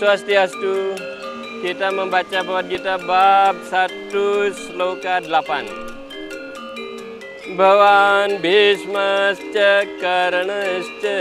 Swastiastu. Kita membaca Bhagavad Gita bab 1 sloka 8. Bhavan Bhismascha Karanascha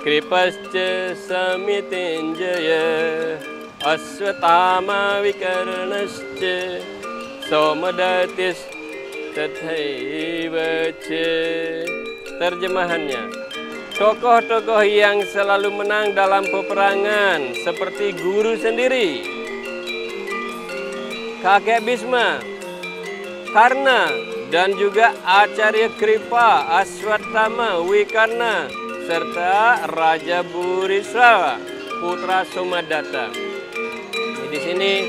Kripascha Samitenjaya Aswatthama Vikarnascha Somadatis Tathaiva Ca. Terjemahannya, tokoh-tokoh yang selalu menang dalam peperangan seperti guru sendiri, kakek Bhisma, Karna, dan juga Acarya Kripa, Aswatthama, Wikarna, serta Raja Burisrawa, putra Somadatta. Di sini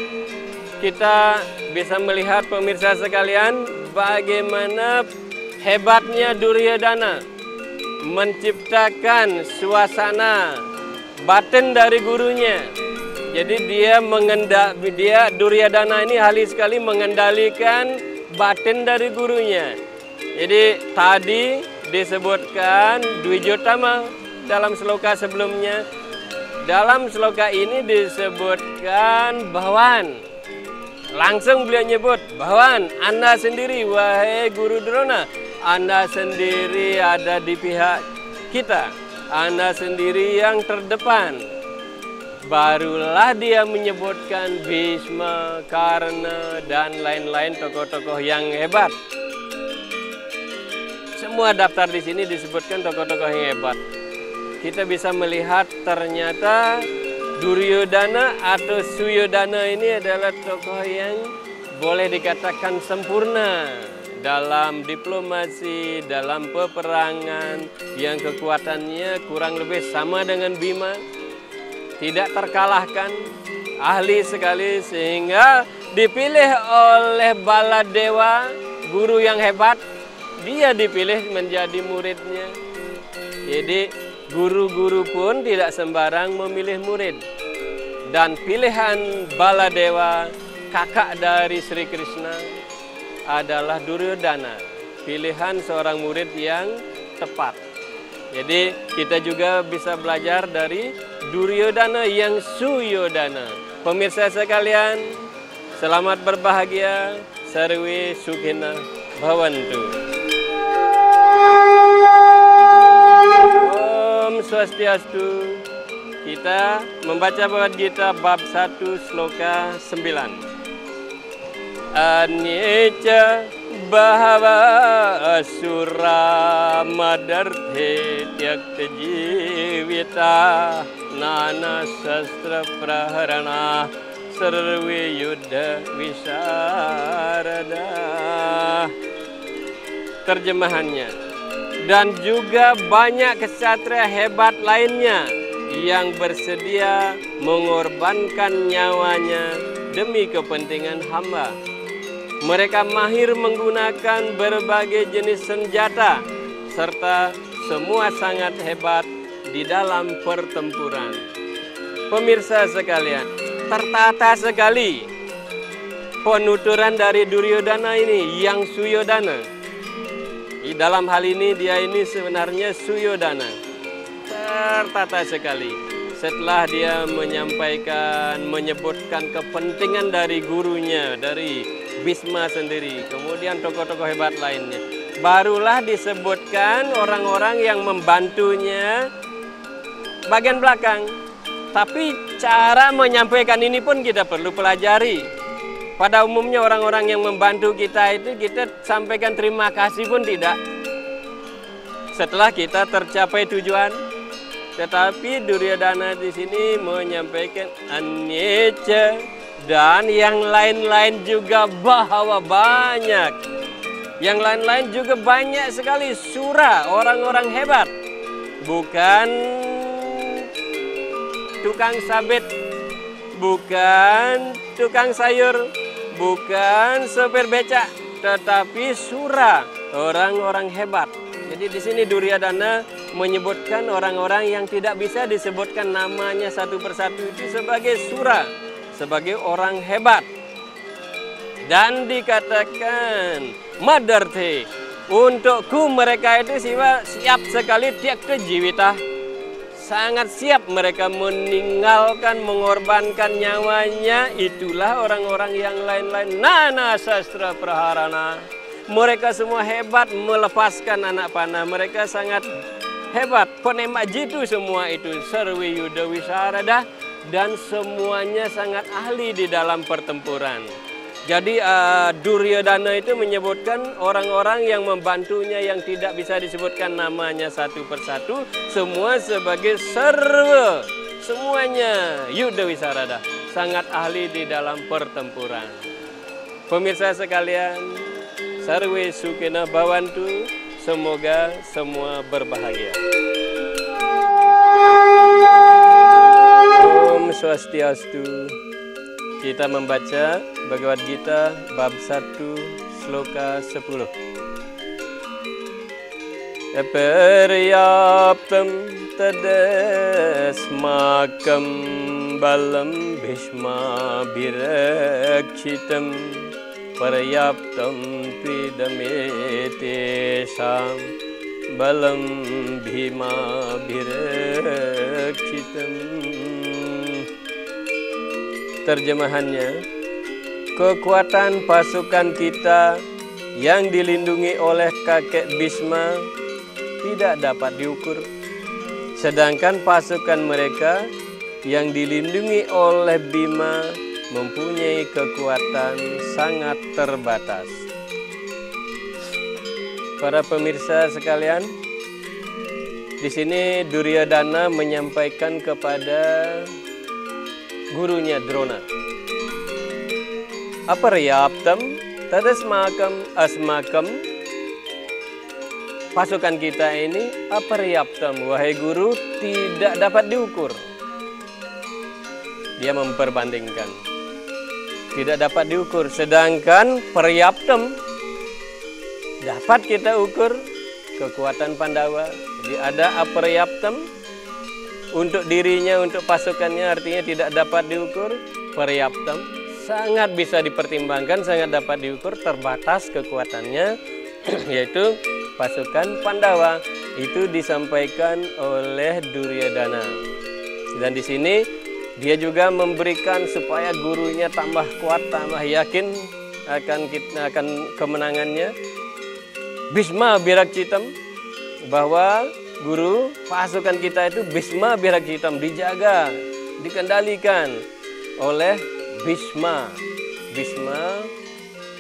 kita bisa melihat, pemirsa sekalian, bagaimana hebatnya Duryodhana menciptakan suasana batin dari gurunya. Jadi Duryodhana ini ahli sekali mengendalikan batin dari gurunya. Jadi tadi disebutkan Dwijotama dalam sloka sebelumnya. Dalam sloka ini disebutkan Bhavan. Langsung beliau nyebut, Bhavan, Anda sendiri, wahai Guru Drona, Anda sendiri ada di pihak kita, Anda sendiri yang terdepan. Barulah dia menyebutkan Bhisma, Karna, dan lain-lain tokoh-tokoh yang hebat. Semua daftar di sini disebutkan tokoh-tokoh yang hebat. Kita bisa melihat ternyata Duryodhana atau Suyodhana ini adalah tokoh yang boleh dikatakan sempurna dalam diplomasi, dalam peperangan, yang kekuatannya kurang lebih sama dengan Bima, tidak terkalahkan, ahli sekali, sehingga dipilih oleh Baladewa, guru yang hebat. Dia dipilih menjadi muridnya. Jadi guru-guru pun tidak sembarang memilih murid. Dan pilihan Baladewa, kakak dari Sri Krishna, adalah Duryodhana. Pilihan seorang murid yang tepat. Jadi kita juga bisa belajar dari Duryodhana yang Suyodhana. Pemirsa sekalian, selamat berbahagia. Sarwe Sukhina Bhavantu. Om Swastiastu. Kita membaca Bhagavad Gita bab 1 sloka 9. Anyeca bahava asura madarte tyakta jivita nana sastra praharana sarve yuddha visarada. Terjemahannya, dan juga banyak ksatria hebat lainnya yang bersedia mengorbankan nyawanya demi kepentingan hamba. Mereka mahir menggunakan berbagai jenis senjata serta semua sangat hebat di dalam pertempuran. Pemirsa sekalian, tertata sekali penuturan dari Duryodhana ini yang Suyodhana. Di dalam hal ini dia ini sebenarnya Suyodhana. Tertata sekali. Setelah dia menyebutkan kepentingan dari gurunya, dari Bhisma sendiri, kemudian tokoh-tokoh hebat lainnya, barulah disebutkan orang-orang yang membantunya bagian belakang. Tapi cara menyampaikan ini pun kita perlu pelajari. Pada umumnya orang-orang yang membantu kita itu kita sampaikan terima kasih pun tidak setelah kita tercapai tujuan. Tetapi Duryodhana di sini menyampaikan anyeca dan yang lain-lain juga, bahwa banyak. Yang lain-lain juga banyak sekali sura, orang-orang hebat. Bukan tukang sabit, bukan tukang sayur, bukan sopir becak, tetapi sura, orang-orang hebat. Jadi di sini Duryodhana menyebutkan orang-orang yang tidak bisa disebutkan namanya satu persatu itu sebagai sura, sebagai orang hebat. Dan dikatakan Madarte, untukku mereka itu siap sekali tyakta jivita, sangat siap mereka meninggalkan, mengorbankan nyawanya. Itulah orang-orang yang lain-lain. Nana sastra praharana. Mereka semua hebat melepaskan anak panah. Mereka sangat hebat. Penembak jitu semua itu. Sarwi Yuda Wisarada. Dan semuanya sangat ahli di dalam pertempuran. Jadi Duryodhana itu menyebutkan orang-orang yang membantunya yang tidak bisa disebutkan namanya satu persatu, semua sebagai sarwa, semuanya Yuda Wisarada, sangat ahli di dalam pertempuran. Pemirsa sekalian, sarwe sukena bhavantu, semoga semua berbahagia. Om Swastiastu. Kita membaca Bhagavad Gita bab 1 sloka 10. Aparyaptam tadasmakam balam bhishma bhirakshitam paryaptam tvidamete-sam balam bhima bhirakshitam. Terjemahannya, kekuatan pasukan kita yang dilindungi oleh kakek Bhisma tidak dapat diukur. Sedangkan pasukan mereka yang dilindungi oleh Bima mempunyai kekuatan sangat terbatas. Para pemirsa sekalian, di sini Duryodhana menyampaikan kepada gurunya Drona, aparyaptam tadasmakam asmakam, pasukan kita ini aparyaptam, wahai guru, tidak dapat diukur. Dia memperbandingkan, tidak dapat diukur, sedangkan paryaptam dapat kita ukur kekuatan Pandawa. Jadi ada aparyaptam untuk dirinya, untuk pasukannya, artinya tidak dapat diukur. Paryaptam sangat bisa dipertimbangkan, sangat dapat diukur, terbatas kekuatannya, yaitu pasukan Pandawa. Itu disampaikan oleh Duryodhana. Dan di sini dia juga memberikan supaya gurunya tambah kuat, tambah yakin akan kemenangannya. Bhisma Bhirakshitam, bahwa guru, pasukan kita itu Bhisma Bhirakshitam, dijaga, dikendalikan oleh Bhisma. Bhisma,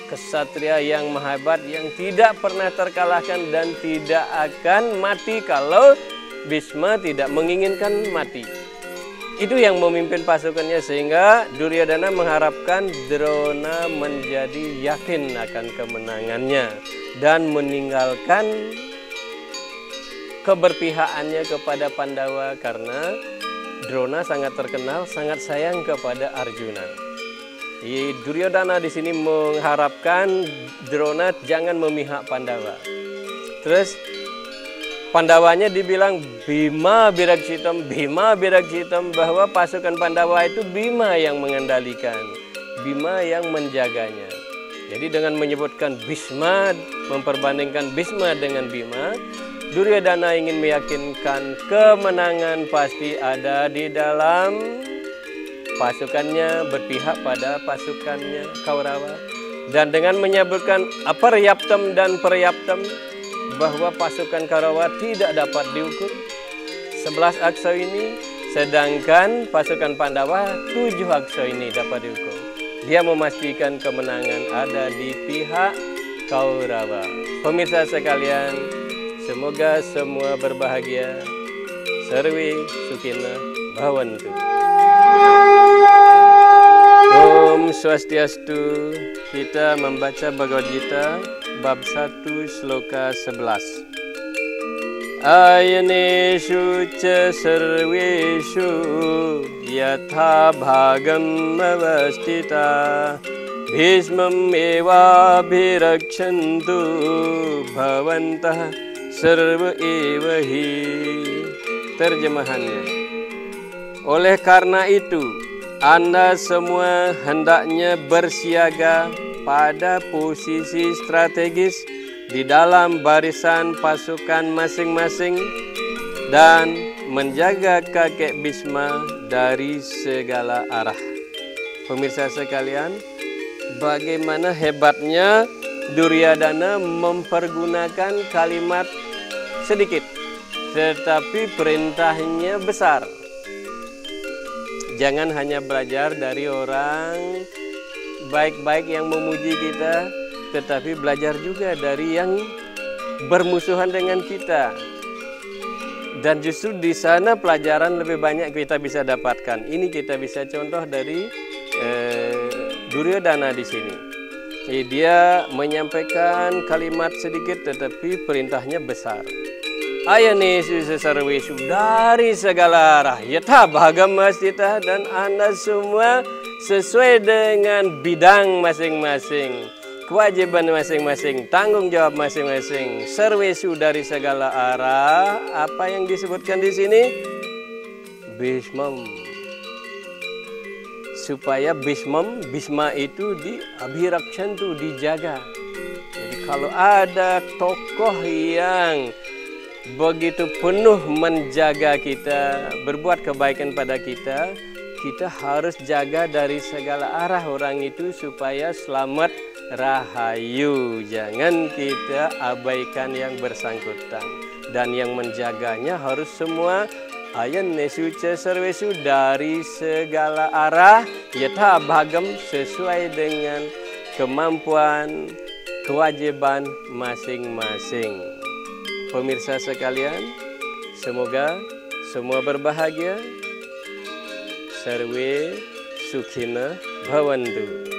kesatria yang hebat, yang tidak pernah terkalahkan dan tidak akan mati kalau Bhisma tidak menginginkan mati. Itu yang memimpin pasukannya, sehingga Duryodhana mengharapkan Drona menjadi yakin akan kemenangannya dan meninggalkan keberpihakannya kepada Pandawa, karena Drona sangat terkenal, sangat sayang kepada Arjuna. Duryodhana di sini mengharapkan Drona jangan memihak Pandawa. Terus Pandawanya dibilang Bima Bhirakshitam, Bima Bhirakshitam, bahwa pasukan Pandawa itu Bima yang mengendalikan, Bima yang menjaganya. Jadi dengan menyebutkan Bhisma, memperbandingkan Bhisma dengan Bima, Duryodhana ingin meyakinkan kemenangan pasti ada di dalam pasukannya, berpihak pada pasukannya Kaurawa. Dan dengan menyebutkan aparyaptam dan paryaptam, bahwa pasukan Kaurawa tidak dapat diukur 11 aksa ini, sedangkan pasukan Pandawa 7 aksa ini dapat diukur. Dia memastikan kemenangan ada di pihak Kaurawa. Pemirsa sekalian, semoga semua berbahagia. Sarwe Sukhina Bhavantu. Om Swastiastu. Kita membaca Bhagavad Gita bab 1 sloka 11. Ayaneshu ca sarveshu yatha bhagam avastita bhismam eva bhirakshantu bhavantah sarva evahi. Terjemahannya, oleh karena itu Anda semua hendaknya bersiaga pada posisi strategis di dalam barisan pasukan masing-masing dan menjaga kakek Bisma dari segala arah. Pemirsa sekalian, bagaimana hebatnya Duryodhana mempergunakan kalimat sedikit, tetapi perintahnya besar. Jangan hanya belajar dari orang baik-baik yang memuji kita, tetapi belajar juga dari yang bermusuhan dengan kita. Dan justru di sana pelajaran lebih banyak kita bisa dapatkan. Ini kita bisa contoh dari Duryodhana di sini. Dia menyampaikan kalimat sedikit tetapi perintahnya besar. Ayanesu sesarwesu dari segala arah. Yatha bhagam masjitah, dan Anda semua sesuai dengan bidang masing-masing, kewajiban masing-masing, tanggung jawab masing-masing. Sarwesu dari segala arah. Apa yang disebutkan di sini? Bhismam. Supaya Bisma itu abhiraksantu, dijaga. Jadi kalau ada tokoh yang begitu penuh menjaga kita, berbuat kebaikan pada kita, kita harus jaga dari segala arah orang itu supaya selamat rahayu. Jangan kita abaikan yang bersangkutan. Dan yang menjaganya harus semua ayan nesu sarwesu dari segala arah, yatha bhagam sesuai dengan kemampuan, kewajiban masing-masing. Pemirsa sekalian, semoga semua berbahagia. Sarwe sukhina bhavantu.